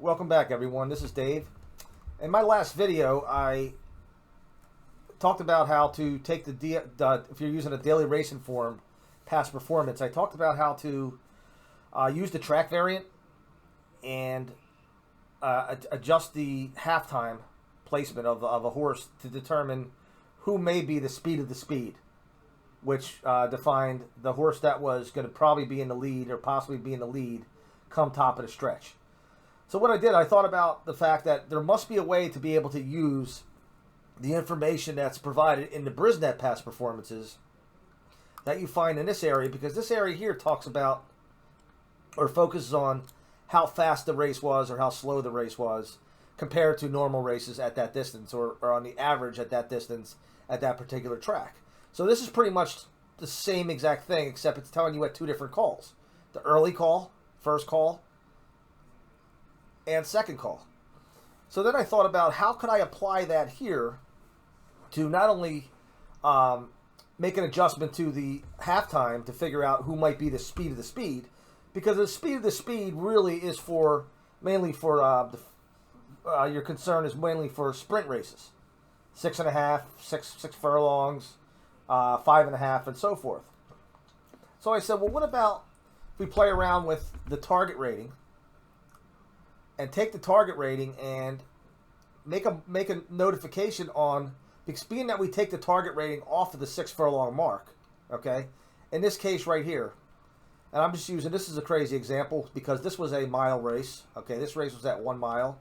Welcome back, everyone. This is Dave. In my last video, I talked about how to take if you're using a daily racing form, past performance, I talked about how to use the track variant and adjust the halftime placement of a horse to determine who may be the speed of the speed, which defined the horse that was going to probably be in the lead or possibly be in the lead come top of the stretch. So what I did, I thought about the fact that there must be a way to be able to use the information that's provided in the Brisnet past performances that you find in this area, because this area here talks about or focuses on how fast the race was or how slow the race was compared to normal races at that distance or on the average at that distance at that particular track. So this is pretty much the same exact thing, except it's telling you at two different calls. The early call, first call, and second call. So then I thought about how could I apply that here to not only make an adjustment to the halftime to figure out who might be the speed of the speed, because the speed of the speed really is mainly for your concern is mainly for sprint races, 6.5, six furlongs, 5.5, and so forth. So I said, well, what about if we play around with the target rating and take the target rating and make a notification on, because being that we take the target rating off of the 6 furlong mark, okay? In this case right here, and I'm just using, this is a crazy example because this was a mile race, okay? This race was at 1 mile,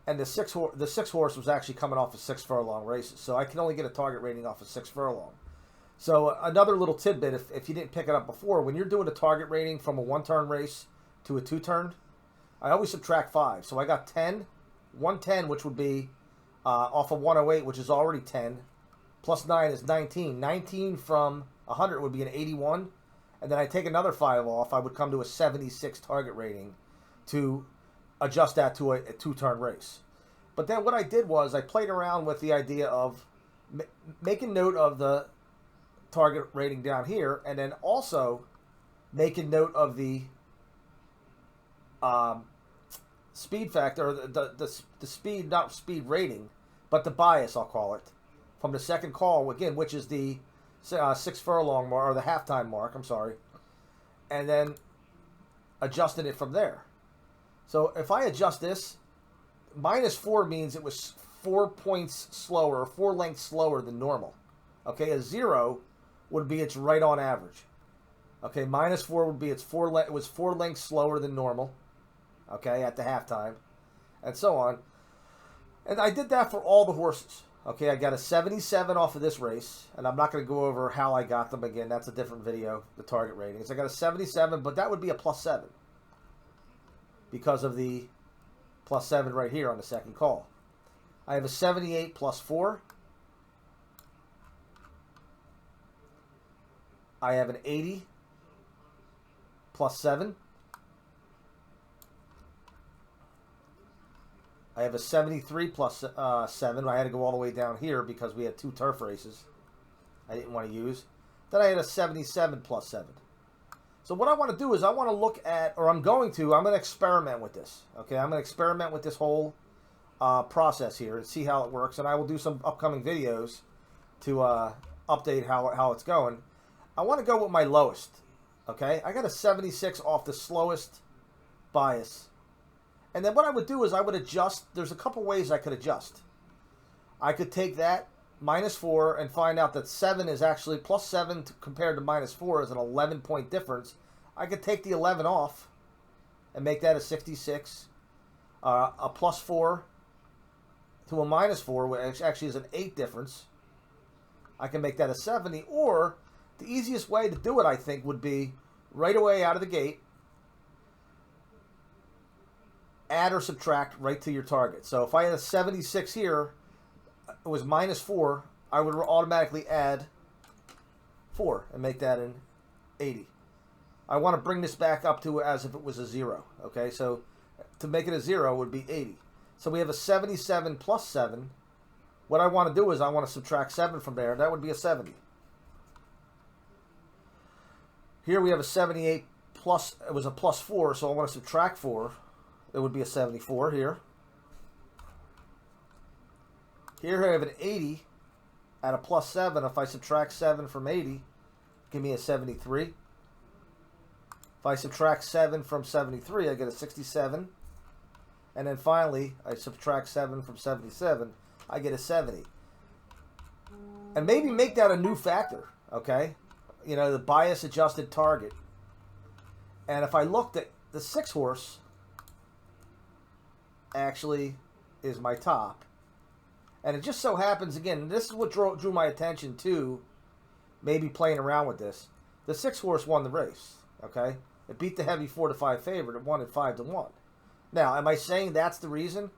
and the six horse was actually coming off of 6 furlong races, so I can only get a target rating off of 6 furlong. So another little tidbit, if you didn't pick it up before, when you're doing a target rating from a 1-turn race to a 2-turn, I always subtract 5. So I got 10, 110, which would be off of 108, which is already 10, plus 9 is 19. 19 from 100 would be an 81, and then I take another 5 off, I would come to a 76 target rating to adjust that to a 2-turn race. But then what I did was I played around with the idea of making note of the target rating down here, and then also making note of the speed factor, or the speed, not speed rating, but the bias, I'll call it, from the second call, again, which is the 6 furlong mark, or the halftime mark, I'm sorry, and then adjusting it from there. So if I adjust this, -4 means it was 4 points slower, or 4 lengths slower than normal. Okay, a 0 would be it's right on average. Okay, -4 would be it was 4 lengths slower than normal. Okay, at the halftime, and so on. And I did that for all the horses. Okay, I got a 77 off of this race, and I'm not going to go over how I got them again. That's a different video, the target ratings. I got a 77, but that would be a +7 because of the +7 right here on the second call. I have a 78 +4. I have an 80 +7. I have a 73 +7. I had to go all the way down here because we had 2 turf races I didn't want to use. Then I had a 77 +7. So what I want to do is I want to look at, or I'm going to experiment with this. Okay, I'm going to experiment with this whole process here and see how it works. And I will do some upcoming videos to update how it's going. I want to go with my lowest. Okay, I got a 76 off the slowest bias. And then what I would do is I would adjust. There's a couple ways I could adjust. I could take that -4 and find out that 7 is actually +7 compared to -4 is an 11-point difference. I could take the 11 off and make that a 66. A +4 to a -4, which actually is an 8 difference. I can make that a 70. Or the easiest way to do it, I think, would be right away out of the gate, add or subtract right to your target. So if I had a 76 here, it was -4, I would automatically add 4 and make that an 80. I want to bring this back up to as if it was a 0. Okay, so to make it a 0 would be 80. So we have a 77 +7. What I want to do is I want to subtract 7 from there. That would be a 70. Here we have a 78 plus, it was a +4, so I want to subtract 4. it would be a 74 here. Here I have an 80 at a plus 7. If I subtract 7 from 80, give me a 73. If I subtract 7 from 73, I get a 67. And then finally, I subtract 7 from 77, I get a 70. And maybe make that a new factor, okay? You know, the bias adjusted target. And if I looked at the 6 horse, actually is my top. And it just so happens, again, this is what drew my attention to maybe playing around with this. The 6 horse won the race, okay? It beat the heavy 4-5 favorite. It won at 5-1. Now, am I saying that's the reason?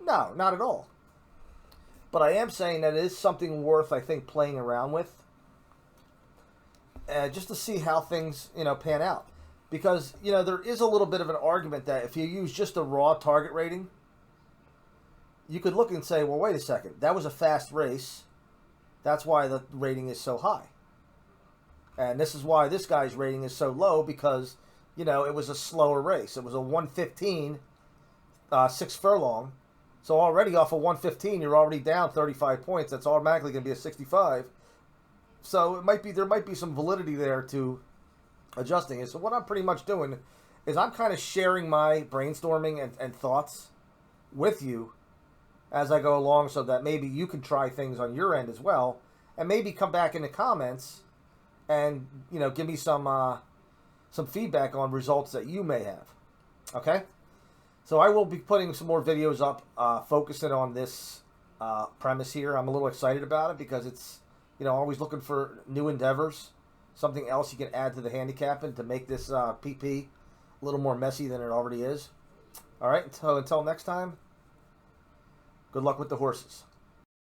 No, not at all. But I am saying that it is something worth, I think, playing around with. Just to see how things, you know, pan out. Because, you know, there is a little bit of an argument that if you use just a raw target rating, you could look and say, well, wait a second. That was a fast race. That's why the rating is so high. And this is why this guy's rating is so low, because, you know, it was a slower race. It was a 115, 6 furlong. So already off of 115, you're already down 35 points. That's automatically going to be a 65. So it might be, there might be some validity there to adjusting it. So what I'm pretty much doing is I'm kind of sharing my brainstorming and thoughts with you as I go along, so that maybe you can try things on your end as well, and maybe come back in the comments and, you know, give me some feedback on results that you may have. Okay? So I will be putting some more videos up focusing on this premise here. I'm a little excited about it because it's, you know, always looking for new endeavors, something else you can add to the handicapping to make this PP a little more messy than it already is. All right, so until next time, good luck with the horses.